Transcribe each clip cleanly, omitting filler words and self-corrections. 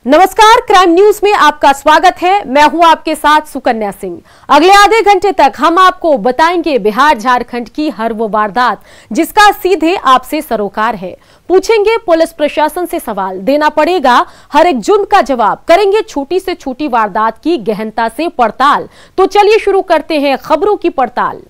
नमस्कार, crime news में आपका स्वागत है। मैं हूं आपके साथ सुकन्या सिंह। अगले आधे घंटे तक हम आपको बताएंगे बिहार झारखंड की हर वो वारदात जिसका सीधे आपसे सरोकार है। पूछेंगे पुलिस प्रशासन से सवाल, देना पड़ेगा हर एक जुर्म का जवाब। करेंगे छोटी से छोटी वारदात की गहनता से पड़ताल। तो चलिए शुरू करते हैं खबरों की पड़ताल।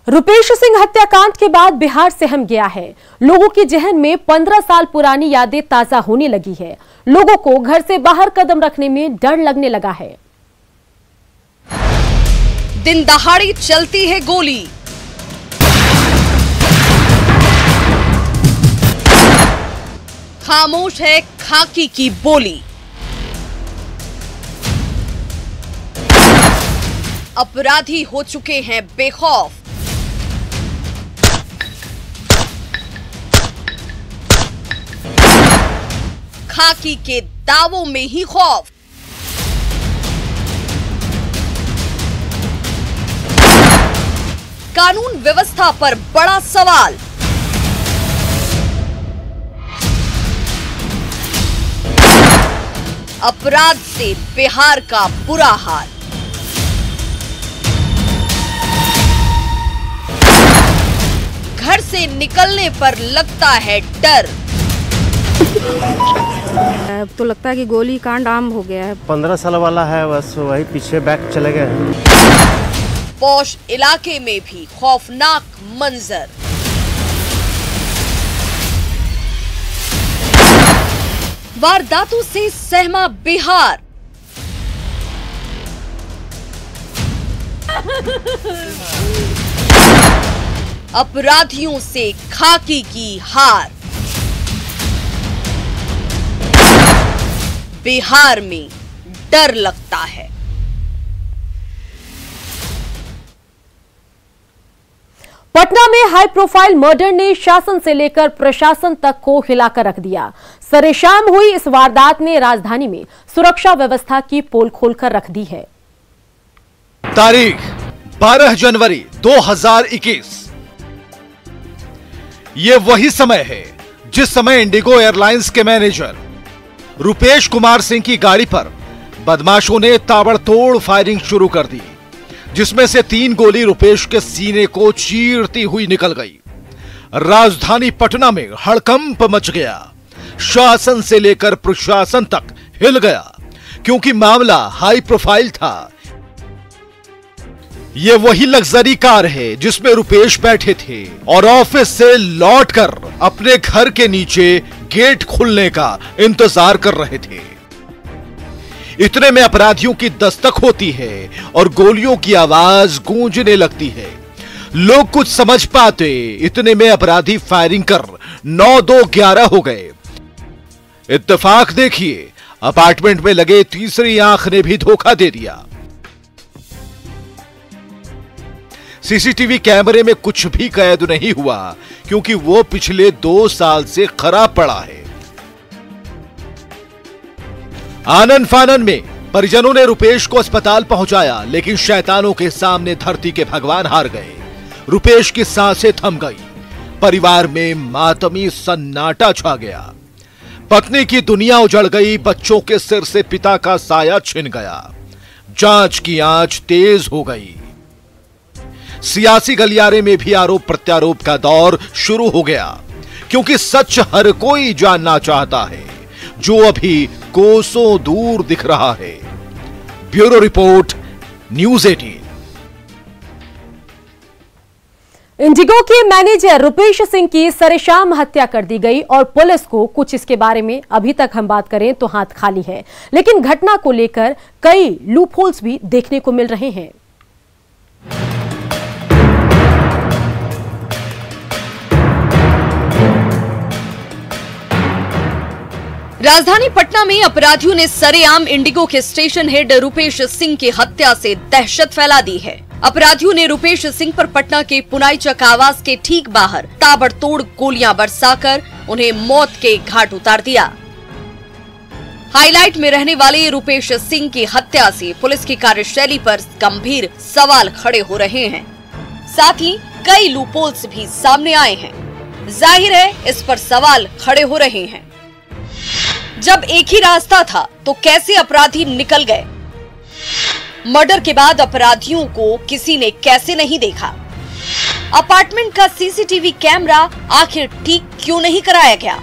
रुपेश सिंह हत्याकांड के बाद बिहार सहम गया है। लोगों के जहन में 15 साल पुरानी यादें ताजा होने लगी है। लोगों को घर से बाहर कदम रखने में डर लगने लगा है। दिन दहाड़ी चलती है गोली, खामोश है खाकी की बोली। अपराधी हो चुके हैं बेखौफ। खाकी के दावों में ही खौफ। कानून व्यवस्था पर बड़ा सवाल। अपराध से बिहार का बुरा हाल। घर से निकलने पर लगता है डर। अब तो लगता है कि गोली कांड आम हो गया है। 15 साल वाला है, बस वही पीछे बैक चले गए हैं। पौष इलाके में भी खौफनाक मंजर। वारदातों से सहमा बिहार। अपराधियों से खाकी की हार। बिहार में डर लगता है। पटना में हाई प्रोफाइल मर्डर ने शासन से लेकर प्रशासन तक को हिलाकर रख दिया। सरेशाम हुई इस वारदात ने राजधानी में सुरक्षा व्यवस्था की पोल खोलकर रख दी है। तारीख 12 जनवरी 2021। ये वही समय है जिस समय इंडिगो एयरलाइंस के मैनेजर रुपेश कुमार सिंह की गाड़ी पर बदमाशों ने ताबड़तोड़ फायरिंग शुरू कर दी, जिसमें से 3 गोली रुपेश के सीने को चीरती हुई निकल गई। राजधानी पटना में हड़कंप मच गया। शासन से लेकर प्रशासन तक हिल गया, क्योंकि मामला हाई प्रोफाइल था। यह वही लग्जरी कार है जिसमें रुपेश बैठे थे और ऑफिस से लौटकर अपने घर के नीचे गेट खुलने का इंतजार कर रहे थे। इतने में अपराधियों की दस्तक होती है और गोलियों की आवाज गूंजने लगती है। लोग कुछ समझ पाते इतने में अपराधी फायरिंग कर 9-2-11 हो गए। इत्तेफाक देखिए, अपार्टमेंट में लगे तीसरी आंख ने भी धोखा दे दिया। सीसीटीवी कैमरे में कुछ भी कैद नहीं हुआ, क्योंकि वो पिछले 2 साल से खराब पड़ा है। आनन फानन में परिजनों ने रुपेश को अस्पताल पहुंचाया, लेकिन शैतानों के सामने धरती के भगवान हार गए। रुपेश की सांसें थम गई। परिवार में मातमी सन्नाटा छा गया। पत्नी की दुनिया उजड़ गई। बच्चों के सिर से पिता का साया छिन गया। जांच की आंच तेज हो गई। सियासी गलियारे में भी आरोप प्रत्यारोप का दौर शुरू हो गया, क्योंकि सच हर कोई जानना चाहता है, जो अभी कोसों दूर दिख रहा है। Bureau report, news 18। इंडिगो के मैनेजर रुपेश सिंह की सरेशाम हत्या कर दी गई और पुलिस को कुछ इसके बारे में अभी तक हम बात करें तो हाथ खाली है। लेकिन घटना को लेकर कई लूपहोल्स भी देखने को मिल रहे हैं। राजधानी पटना में अपराधियों ने सरेआम इंडिगो के स्टेशन हेड रुपेश सिंह की हत्या से दहशत फैला दी है। अपराधियों ने रुपेश सिंह पर पटना के पुनाईचक आवास के ठीक बाहर ताबड़तोड़ गोलियां बरसाकर उन्हें मौत के घाट उतार दिया। हाईलाइट में रहने वाले रुपेश सिंह की हत्या से पुलिस की कार्यशैली पर गंभीर सवाल खड़े हो रहे हैं। साथ ही कई लूपहोल्स भी सामने आए हैं। जाहिर है इस पर सवाल खड़े हो रहे हैं। जब एक ही रास्ता था तो कैसे अपराधी निकल गए? मर्डर के बाद अपराधियों को किसी ने कैसे नहीं देखा? अपार्टमेंट का सीसीटीवी कैमरा आखिर ठीक क्यों नहीं कराया गया?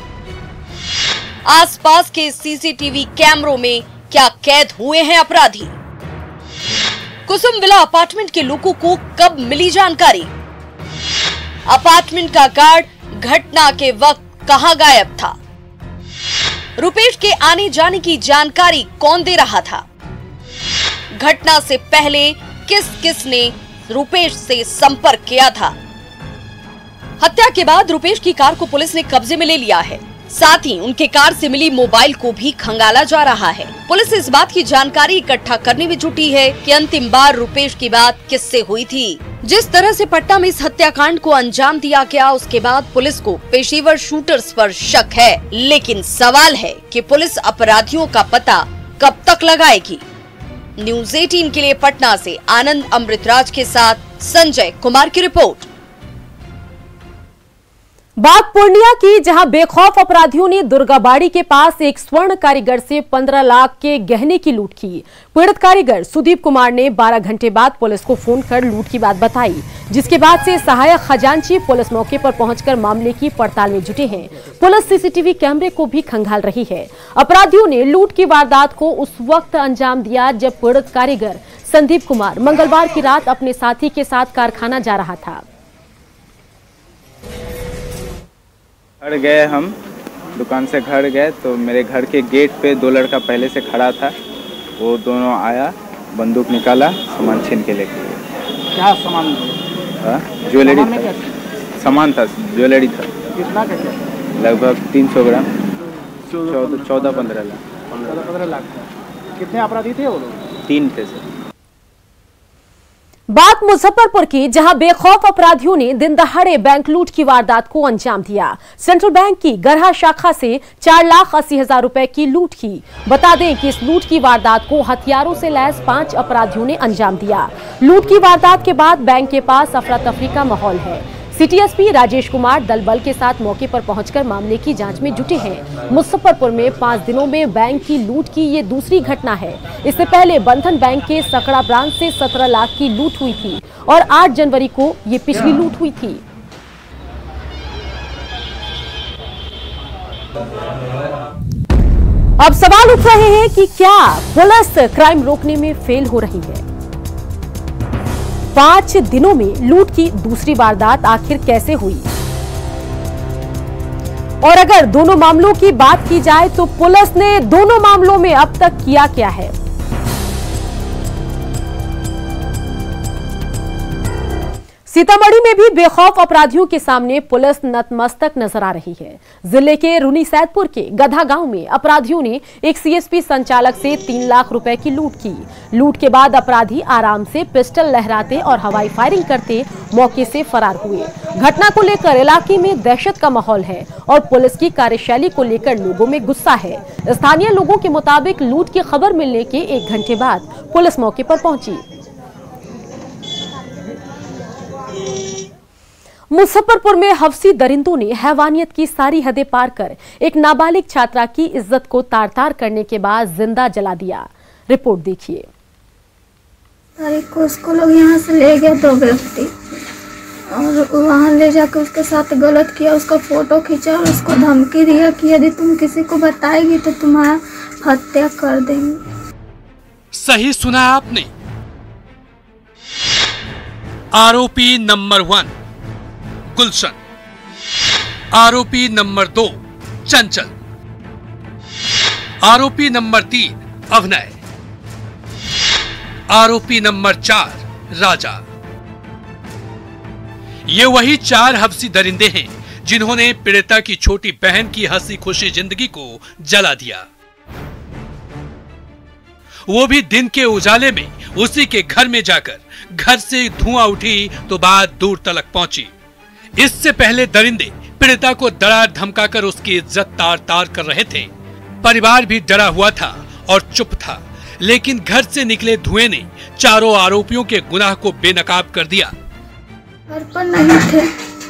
आसपास के सीसीटीवी कैमरों में क्या कैद हुए हैं अपराधी? कुसुम विला अपार्टमेंट के लोगों को कब मिली जानकारी? अपार्टमेंट का गार्ड घटना के वक्त कहां गायब था? रुपेश के आने जाने की जानकारी कौन दे रहा था? घटना से पहले किस किस ने रुपेश से संपर्क किया था? हत्या के बाद रुपेश की कार को पुलिस ने कब्जे में ले लिया है। साथ ही उनके कार से मिली मोबाइल को भी खंगाला जा रहा है। पुलिस इस बात की जानकारी इकट्ठा करने में जुटी है कि अंतिम बार रुपेश की बात किससे हुई थी। जिस तरह से पटना में इस हत्याकांड को अंजाम दिया गया, उसके बाद पुलिस को पेशेवर शूटर्स पर शक है। लेकिन सवाल है कि पुलिस अपराधियों का पता कब तक लगाएगी? न्यूज़ 18 के लिए पटना से आनंद अमृतराज के साथ संजय कुमार की रिपोर्ट। बात पूर्णिया की, जहां बेखौफ अपराधियों ने दुर्गाबाड़ी के पास एक स्वर्ण कारीगर से 15 लाख के गहने की लूट की। पीड़ित कारीगर सुदीप कुमार ने 12 घंटे बाद पुलिस को फोन कर लूट की बात बताई, जिसके बाद से सहायक खजांची पुलिस मौके पर पहुंचकर मामले की पड़ताल में जुटे हैं। पुलिस सीसीटीवी कैमरे को भी खंगाल रही है। अपराधियों ने लूट की वारदात को उस वक्त अंजाम दिया जब पीड़ित कारीगर संदीप कुमार मंगलवार की रात अपने साथी के साथ कारखाना जा रहा था। घर गए, हम दुकान से घर गए तो मेरे घर के गेट पे 2 लड़का पहले से खड़ा था। वो दोनों आया, बंदूक निकाला, सामान छीन के लेके गया। क्या सामान? ज्वेलरी था, सामान था, ज्वेलरी था। कितना का? लगभग 300 ग्राम, 14-15 लाख। 15 लाख। कितने अपराधी थे वो लोग? 3 थे सर। बात मुजफ्फरपुर की, जहां बेखौफ अपराधियों ने दिन दहाड़े बैंक लूट की वारदात को अंजाम दिया। सेंट्रल बैंक की गरहा शाखा से 4,80,000 रुपए की लूट की। बता दें कि इस लूट की वारदात को हथियारों से लैस 5 अपराधियों ने अंजाम दिया। लूट की वारदात के बाद बैंक के पास अफरा तफरी का माहौल है। सिटी एसपी राजेश कुमार दल बल के साथ मौके पर पहुंचकर मामले की जांच में जुटे हैं। मुजफ्फरपुर में 5 दिनों में बैंक की लूट की ये दूसरी घटना है। इससे पहले बंधन बैंक के सकड़ा ब्रांच से 17 लाख की लूट हुई थी और 8 जनवरी को ये पिछली लूट हुई थी। अब सवाल उठ रहे हैं कि क्या पुलिस क्राइम रोकने में फेल हो रही है? 5 दिनों में लूट की दूसरी वारदात आखिर कैसे हुई? और अगर दोनों मामलों की बात की जाए तो पुलिस ने दोनों मामलों में अब तक किया क्या है? सीतामढ़ी में भी बेखौफ अपराधियों के सामने पुलिस नतमस्तक नजर आ रही है। जिले के रुनीसैदपुर के गधा गांव में अपराधियों ने एक सीएसपी संचालक से 3 लाख रुपए की लूट की। लूट के बाद अपराधी आराम से पिस्टल लहराते और हवाई फायरिंग करते मौके से फरार हुए। घटना को लेकर इलाके में दहशत का माहौल है और पुलिस की कार्यशैली को लेकर लोगों में गुस्सा है। स्थानीय लोगों के मुताबिक लूट की खबर मिलने के 1 घंटे बाद पुलिस मौके पर पहुंची। मुजफ्फरपुर में हवसी दरिंदों ने हैवानियत की सारी हदें पार कर एक नाबालिग छात्रा की इज्जत को तार-तार करने के बाद जिंदा जला दिया। रिपोर्ट देखिए। तारीख को उसको लोग यहाँ से ले गए 2 व्यक्ति और वहाँ ले जाकर उसके साथ गलत किया, उसका फोटो खींचा और उसको धमकी दिया कि यदि तुम किसी को बताएगी तो तुम्हारा हत्या कर देंगे। सही सुना आपने। आरोपी नंबर 1 गुलशन, आरोपी नंबर 2 चंचल, आरोपी नंबर 3 अभनय, आरोपी नंबर 4 राजा। ये वही 4 हवसी दरिंदे हैं जिन्होंने पीड़िता की छोटी बहन की हंसी खुशी जिंदगी को जला दिया, वो भी दिन के उजाले में उसी के घर में जाकर घर से धुआं उठी तो बात दूर तलक पहुंची। इससे पहले दरिंदे पीड़िता को डरा धमकाकर उसकी इज्जत तार तार कर रहे थे। परिवार भी डरा हुआ था और चुप था, लेकिन घर से निकले धुएं ने चारों आरोपियों के गुनाह को बेनकाब कर दिया। घर पर नहीं थे,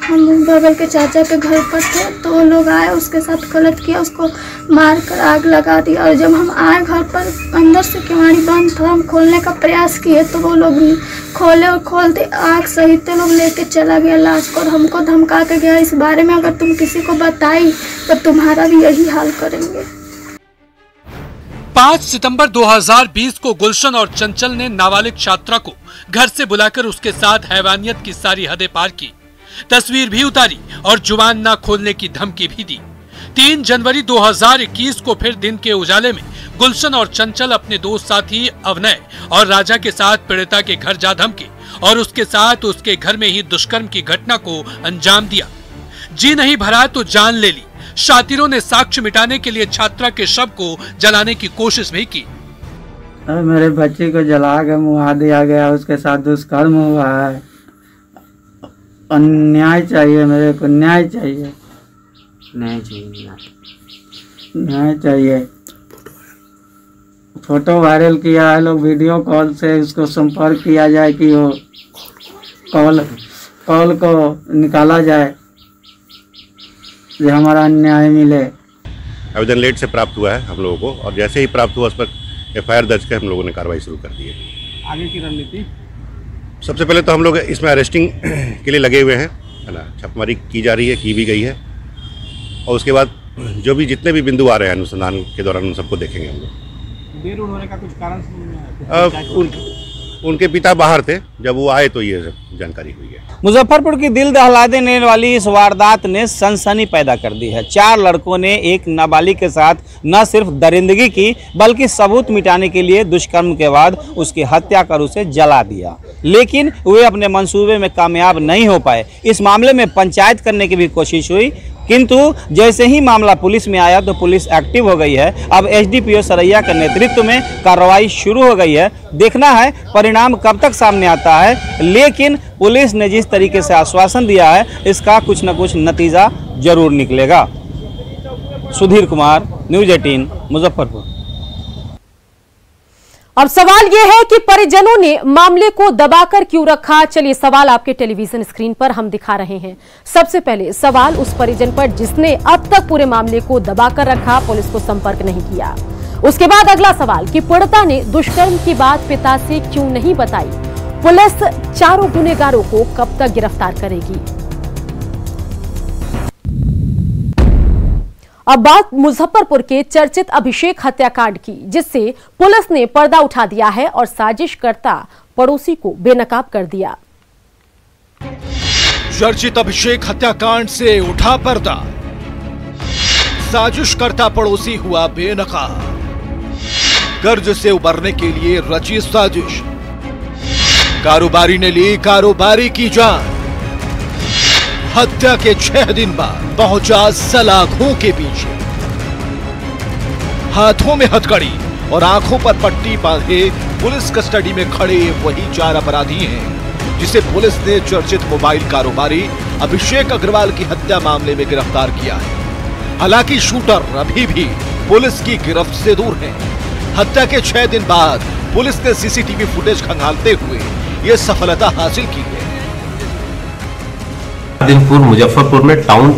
हम बगल के चाचा के घर पर थे, तो वो लोग आए, उसके साथ गलत किया, उसको मार कर आग लगा दिया। और जब हम आए घर पर, अंदर से केवाड़ी बंद था, हम खोलने का प्रयास किए तो वो लोग खोले और खोलते आग सहित लोग लेके चला गया लाश को, और हमको धमका के गया, इस बारे में अगर तुम किसी को बताई तो तुम्हारा भी यही हाल करेंगे। 5 सितंबर 2020 को गुलशन और चंचल ने नाबालिग छात्रा को घर से बुलाकर उसके साथ हैवानियत की सारी हदें पार की, तस्वीर भी उतारी और जुबान ना खोलने की धमकी भी दी। 3 जनवरी 2021 को फिर दिन के उजाले में गुलशन और चंचल अपने दोस्त साथी अवनय और राजा के साथ पीड़िता के घर जा धमके और उसके साथ उसके घर में ही दुष्कर्म की घटना को अंजाम दिया। जी नहीं भरा तो जान ले ली। शातिरों ने साक्ष्य मिटाने के लिए छात्रा के शव को जलाने की कोशिश भी की। मेरे बच्चे को जला के मुआ दिया गया, उसके साथ दुष्कर्म हुआ है। न्याय चाहिए, मेरे को न्याय चाहिए, न्याय चाहिए, न्याय चाहिए। फोटो वायरल किया है लोग, वीडियो कॉल से उसको संपर्क किया जाए कि वो कॉल को निकाला जाए, जो हमारा न्याय मिले। आवेदन लेट से प्राप्त हुआ है हम लोगों को, और जैसे ही प्राप्त हुआ उस पर FIR दर्ज कर हम लोगों ने कार्रवाई शुरू कर दी है। आगे की रणनीति, सबसे पहले तो हम लोग इसमें अरेस्टिंग के लिए लगे हुए हैं, है ना। छापेमारी की जा रही है, की भी गई है, और उसके बाद जो भी जितने भी बिंदु आ रहे हैं अनुसंधान के दौरान उन सबको देखेंगे हम लोग। देर होने का कुछ कारण? उनके पिता बाहर थे, जब वो आए तो ये सब जानकारी हुई है। मुजफ्फरपुर की दिल दहला देने वाली इस वारदात ने सनसनी पैदा कर दी है। 4 लड़कों ने एक नाबालिग के साथ न सिर्फ दरिंदगी की, बल्कि सबूत मिटाने के लिए दुष्कर्म के बाद उसकी हत्या कर उसे जला दिया। लेकिन वे अपने मंसूबे में कामयाब नहीं हो पाए। इस मामले में पंचायत करने की भी कोशिश हुई, किंतु जैसे ही मामला पुलिस में आया तो पुलिस एक्टिव हो गई है। अब SDPO सरैया के नेतृत्व में कार्रवाई शुरू हो गई है। देखना है परिणाम कब तक सामने आता है, लेकिन पुलिस ने जिस तरीके से आश्वासन दिया है, इसका कुछ न कुछ नतीजा जरूर निकलेगा। सुधीर कुमार, न्यूज़ 18, मुजफ्फरपुर। अब सवाल यह है कि परिजनों ने मामले को दबाकर क्यों रखा। चलिए सवाल आपके टेलीविजन स्क्रीन पर हम दिखा रहे हैं। सबसे पहले सवाल उस परिजन पर जिसने अब तक पूरे मामले को दबाकर रखा, पुलिस को संपर्क नहीं किया। उसके बाद अगला सवाल कि पीड़िता ने दुष्कर्म की बात पिता से क्यों नहीं बताई। पुलिस चारों गुनहगारों को कब तक गिरफ्तार करेगी। अब बात मुजफ्फरपुर के चर्चित अभिषेक हत्याकांड की, जिससे पुलिस ने पर्दा उठा दिया है और साजिशकर्ता पड़ोसी को बेनकाब कर दिया। चर्चित अभिषेक हत्याकांड से उठा पर्दा, साजिशकर्ता पड़ोसी हुआ बेनकाब। कर्ज से उबरने के लिए रची साजिश, कारोबारी ने ली कारोबारी की जान। हत्या के 6 दिन बाद पहुंचा सलाखों के पीछे। हाथों में हथकड़ी और आंखों पर पट्टी बांधे पुलिस कस्टडी में खड़े वही 4 अपराधी हैं जिसे पुलिस ने चर्चित मोबाइल कारोबारी अभिषेक अग्रवाल की हत्या मामले में गिरफ्तार किया है। हालांकि शूटर अभी भी पुलिस की गिरफ्त से दूर है। हत्या के 6 दिन बाद पुलिस ने CCTV फुटेज खंगालते हुए ये सफलता हासिल की है। दिन पूर्व मुजफ्फरपुर में टाउन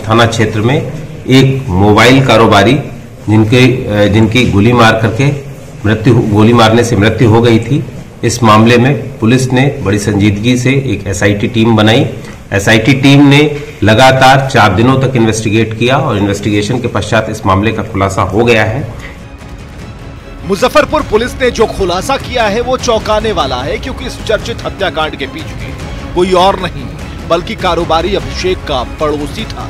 थाना क्षेत्र में एक मोबाइल कारोबारी जिनकी गोली मारने से मृत्यु हो गई थी। इस मामले में पुलिस ने बड़ी संजीदगी से एक SIT टीम बनाई। SIT टीम ने लगातार 4 दिनों तक इन्वेस्टिगेट किया और इन्वेस्टिगेशन के पश्चात इस मामले का खुलासा हो गया है। मुजफ्फरपुर पुलिस ने जो खुलासा किया है वो चौंकाने वाला है, क्योंकि इस चर्चित हत्याकांड के पीछे कोई और नहीं बल्कि कारोबारी अभिषेक का पड़ोसी था,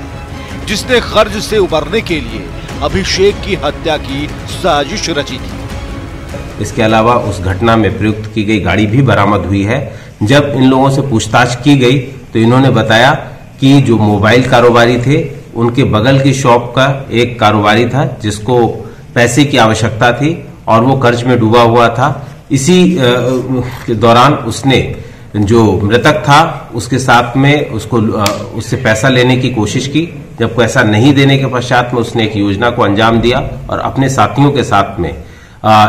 जिसने कर्ज से उबरने के लिए अभिषेक की हत्या की साजिश रची थी। इसके अलावा उस घटना में प्रयुक्त की गई गाड़ी भी बरामद हुई है। जब इन लोगों से पूछताछ की गई तो इन्होंने बताया कि जो मोबाइल कारोबारी थे उनके बगल की शॉप का एक कारोबारी था जिसको पैसे की आवश्यकता थी और वो कर्ज में डूबा हुआ था। इसी के दौरान उसने जो मृतक था उसके साथ में उससे पैसा लेने की कोशिश की। जब पैसा नहीं देने के पश्चात में उसने एक योजना को अंजाम दिया और अपने साथियों के साथ में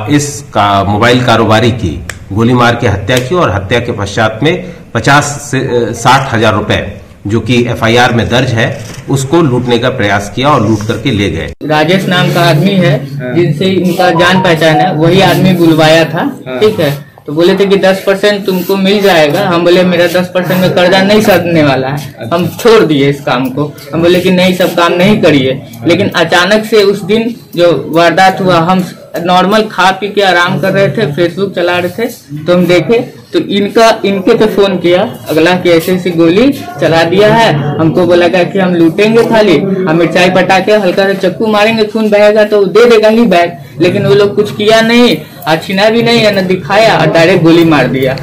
इस मोबाइल कारोबारी की गोली मार के हत्या की और हत्या के पश्चात में 50 से 60 हजार रुपए जो कि एफआईआर में दर्ज है उसको लूटने का प्रयास किया और लूट करके ले गए। राजेश नाम का आदमी है जिनसे इनका जान पहचान है, वही आदमी बुलवाया था। ठीक है, तो बोले थे कि 10% तुमको मिल जाएगा। हम बोले मेरा 10% में कर्जा नहीं सधने वाला है, हम छोड़ दिए इस काम को। हम बोले कि नहीं, सब काम नहीं करिए। लेकिन अचानक से उस दिन जो वारदात हुआ, हम नॉर्मल खा पी के आराम कर रहे थे, फेसबुक चला रहे थे, तो हम देखे तो इनके पे फोन किया अगला कि ऐसी गोली चला दिया है। हमको बोला कि हम लूटेंगे, खाली हम मिर्चाई पटा के हल्का से चक्कू मारेंगे, खून बहेगा तो दे देगा ही बैग। लेकिन वो लोग कुछ किया नहीं, छीना भी नहीं है, न दिखाया, और डायरेक्ट गोली मार दिया।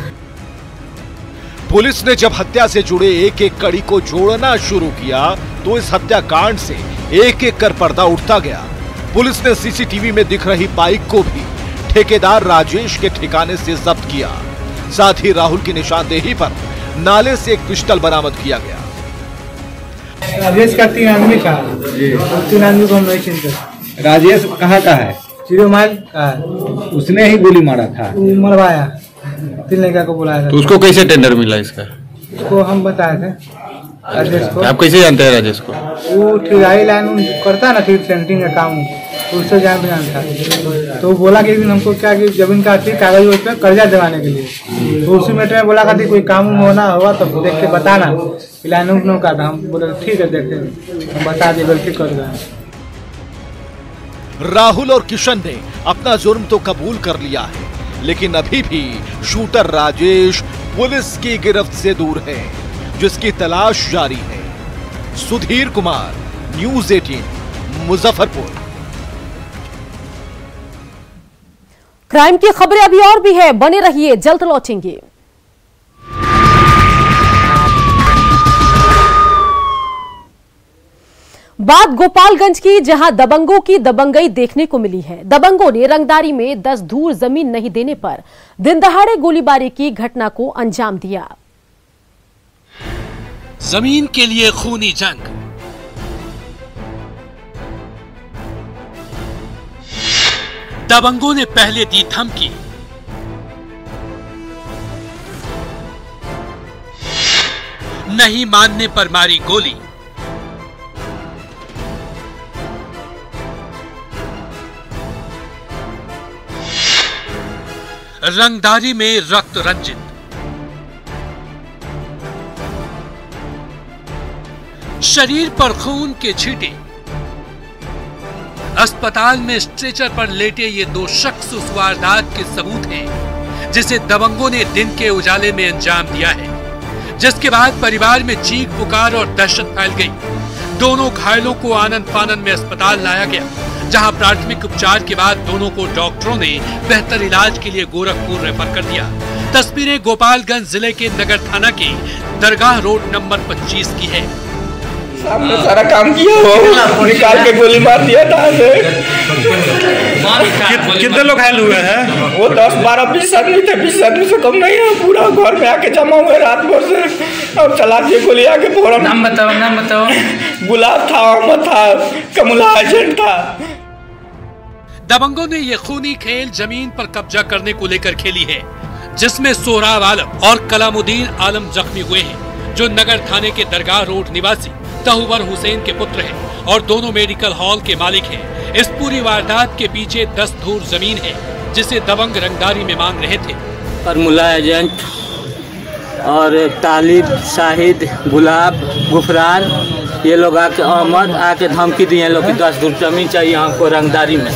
पुलिस ने जब हत्या से जुड़े एक एक कड़ी को जोड़ना शुरू किया तो इस हत्याकांड से एक एक कर पर्दा उठता गया। पुलिस ने सीसीटीवी में दिख रही बाइक को भी ठेकेदार राजेश के ठिकाने से जब्त किया। साथ ही राहुल की निशानदेही पर नाले से एक पिस्टल बरामद किया गया। राजेश का 3 आदमी का, 3 आदमी को हम नहीं चिंतित। राजेश कहाँ का है? 0 माइल का है। उसने ही गोली मारा था? मरवाया, 3 लड़का को बुलाया था। तो उसको कैसे टेंडर मिला इसका? उसको हम बताए थे राजेश को। आप कैसे जानते हैं राजेश को? वो ठेकेदारी लाइन करता है ना, फिर सेंटिंग का काम, उससे जानता। तो बोला कि हमको क्या कि जमीन का कागज उस पर कर्जा दिलाने के लिए। तो उसी मैटर में बोला कि कोई काम होना होगा तो देख के बताना। लाइन का था, हम बोले ठीक है देखे, हम बता दिए, गलती कर गए। राहुल और किशन ने अपना जुर्म तो कबूल कर लिया है, लेकिन अभी भी शूटर राजेश पुलिस की गिरफ्त से दूर है, जिसकी तलाश जारी है। सुधीर कुमार, न्यूज़ 18, मुजफ्फरपुर। क्राइम की खबरें अभी और भी है, बने रहिए, जल्द लौटेंगे। बात गोपालगंज की, जहां दबंगों की दबंगई देखने को मिली है। दबंगों ने रंगदारी में 10 धूर जमीन नहीं देने पर दिन दहाड़े गोलीबारी की घटना को अंजाम दिया। जमीन के लिए खूनी जंग, दबंगों ने पहले दी धमकी, नहीं मानने पर मारी गोली। रंगदारी में रक्त रंजित, शरीर पर खून के छींटे, अस्पताल में स्ट्रेचर पर लेटे ये 2 शख्स उस वारदात के सबूत हैं जिसे दबंगों ने दिन के उजाले में अंजाम दिया है, जिसके बाद परिवार में चीख पुकार और दहशत फैल गई। दोनों घायलों को आनन फानन में अस्पताल लाया गया, जहां प्राथमिक उपचार के बाद दोनों को डॉक्टरों ने बेहतर इलाज के लिए गोरखपुर रेफर कर दिया। तस्वीरें गोपालगंज जिले के नगर थाना के दरगाह रोड नंबर 25 की है। आपने सारा काम किया, वो निकाल के गोली मार दिया था। कितने लोग घायल हुए हैं? वो 10, 12, 20 आदमी थे। 20 आदमी से कम नहीं है। पूरा घर में आके जमा हुए रात भर से, और चला दिए गोली आके फौरन। नाम बताओ। गुलाब था, अहमद था, कमला एजेंट था। दबंगों ने ये खूनी खेल जमीन पर कब्जा करने को लेकर खेली है, जिसमें सोहराब आलम और कलामुद्दीन आलम जख्मी हुए हैं, जो नगर थाने के दरगाह रोड निवासी तहुवर हुसैन के पुत्र हैं और दोनों मेडिकल हॉल के मालिक हैं। इस पूरी वारदात के पीछे 10 धूर जमीन है, जिसे दबंग रंगदारी में मांग रहे थे। फॉर्मूला एजेंट और तालिब, शाहिद, गुलाब, गुफरान, ये लोग आके, अहमद आके धमकी दिए लोग कि 10 धूर जमीन चाहिए हमको रंगदारी में।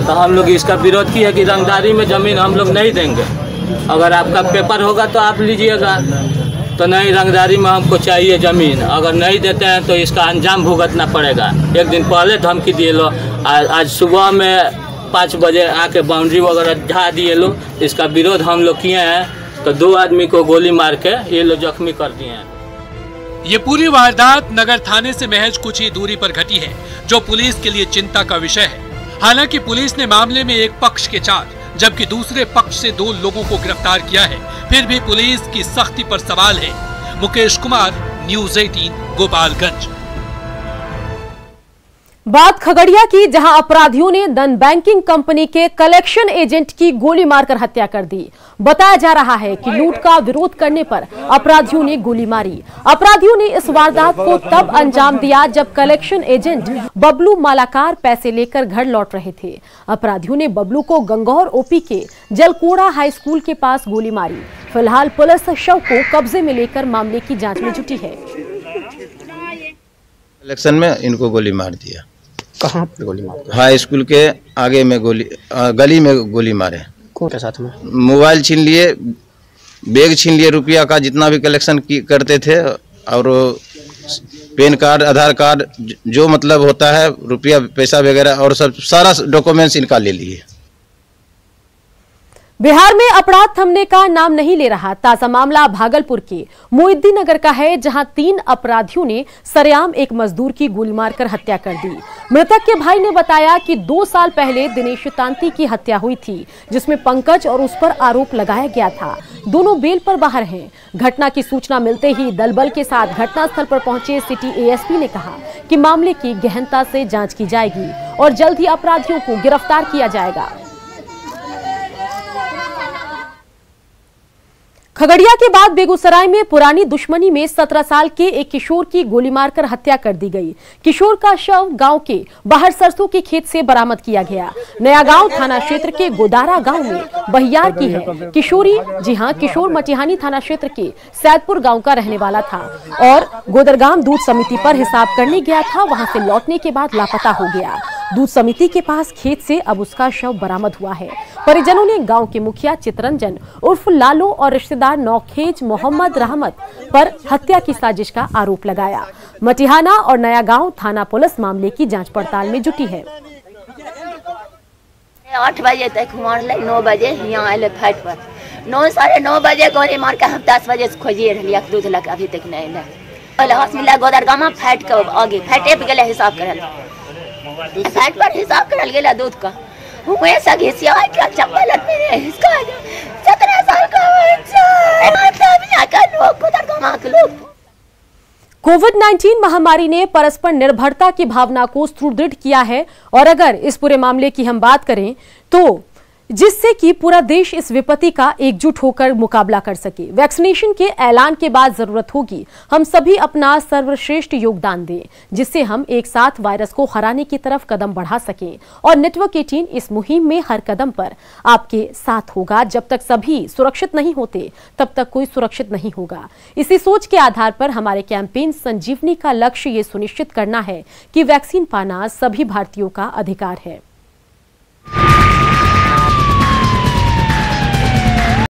तो हम लोग इसका विरोध किया कि रंगदारी में जमीन हम लोग नहीं देंगे, अगर आपका पेपर होगा तो आप लीजिएगा, तो नहीं, रंगदारी में हमको चाहिए ज़मीन। अगर नहीं देते हैं तो इसका अंजाम भुगतना पड़ेगा। एक दिन पहले धमकी दिए लो, आज सुबह में 5 बजे आके बाउंड्री वगैरह ढा दिए लो। इसका विरोध हम लोग किए हैं, तो 2 आदमी को गोली मार के ये लोग जख्मी कर दिए हैं। ये पूरी वारदात नगर थाने से महज कुछ ही दूरी पर घटी है, जो पुलिस के लिए चिंता का विषय है। हालांकि पुलिस ने मामले में एक पक्ष के 4 जबकि दूसरे पक्ष से 2 लोगों को गिरफ्तार किया है। फिर भी पुलिस की सख्ती पर सवाल है। मुकेश कुमार, न्यूज़ 18, गोपालगंज। बात खगड़िया की, जहां अपराधियों ने धन बैंकिंग कंपनी के कलेक्शन एजेंट की गोली मारकर हत्या कर दी। बताया जा रहा है कि लूट का विरोध करने पर अपराधियों ने गोली मारी। अपराधियों ने इस वारदात को तब अंजाम दिया जब कलेक्शन एजेंट बबलू मालाकार पैसे लेकर घर लौट रहे थे। अपराधियों ने बबलू को गंगौर ओपी के जलकोड़ा हाई स्कूल के पास गोली मारी। फिलहाल पुलिस शव को कब्जे में लेकर मामले की जांच में जुटी है। कलेक्शन में इनको गोली मार दिया। कहाँ पे गोली मार? हाई स्कूल के आगे में गली में गोली मारे। कौन के साथ में? मोबाइल छीन लिए, बैग छीन लिए, रुपया का जितना भी कलेक्शन करते थे, और पैन कार्ड, आधार कार्ड, जो मतलब होता है रुपया पैसा वगैरह और सब सारा डॉक्यूमेंट्स इनका ले लिए। बिहार में अपराध थमने का नाम नहीं ले रहा। ताजा मामला भागलपुर के मोहिउद्दीन नगर का है, जहां 3 अपराधियों ने सरेआम एक मजदूर की गोली मारकर हत्या कर दी। मृतक के भाई ने बताया कि 2 साल पहले दिनेश तांती की हत्या हुई थी, जिसमें पंकज और उस पर आरोप लगाया गया था। दोनों बेल पर बाहर हैं। घटना की सूचना मिलते ही दलबल के साथ घटनास्थल पर पहुंचे सिटी एएसपी ने कहा कि मामले की गहनता से जांच की जाएगी और जल्द ही अपराधियों को गिरफ्तार किया जाएगा। खगड़िया के बाद बेगूसराय में पुरानी दुश्मनी में 17 साल के एक किशोर की गोली मारकर हत्या कर दी गई। किशोर का शव गांव के बाहर सरसों के खेत से बरामद किया गया। नया गांव थाना क्षेत्र के गोदारा गांव में बहियार की है किशोरी। जी हां, किशोर मटिहानी थाना क्षेत्र के सैदपुर गांव का रहने वाला था और गोदरगाम दूध समिति पर हिसाब करने गया था। वहां से लौटने के बाद लापता हो गया। दूध समिति के पास खेत से अब उसका शव बरामद हुआ है। परिजनों ने गांव के मुखिया चितरंजन उर्फ लालू और रिश्तेदार नौखेज मोहम्मद रहमत पर हत्या की साजिश का आरोप लगाया। मटिहाना और नया गांव थाना पुलिस मामले की जांच पड़ताल में जुटी है। 8 बजे तक मार 9 बजे यहाँ आए फाइट पर 9 साढ़े 9 बजे गोली मार के हम 10 बजे से खोजिए रही दूध लग अभी तक नहीं ले। हॉस्पिटल गोदरगामा फाइट के आगे फाइटे पे गए हिसाब करल फाइट पर हिसाब करल गेला दूध का हुए सब हिस्सा क्या चप्पल मेरे इसका 17 साल का लोग। कोविड-19 महामारी ने परस्पर निर्भरता की भावना को सुदृढ़ किया है और अगर इस पूरे मामले की हम बात करें तो जिससे कि पूरा देश इस विपत्ति का एकजुट होकर मुकाबला कर सके। वैक्सीनेशन के ऐलान के बाद जरूरत होगी हम सभी अपना सर्वश्रेष्ठ योगदान दें, जिससे हम एक साथ वायरस को हराने की तरफ कदम बढ़ा सकें। और नेटवर्क 18 इस मुहिम में हर कदम पर आपके साथ होगा। जब तक सभी सुरक्षित नहीं होते तब तक कोई सुरक्षित नहीं होगा। इसी सोच के आधार पर हमारे कैंपेन संजीवनी का लक्ष्य ये सुनिश्चित करना है कि वैक्सीन पाना सभी भारतीयों का अधिकार है।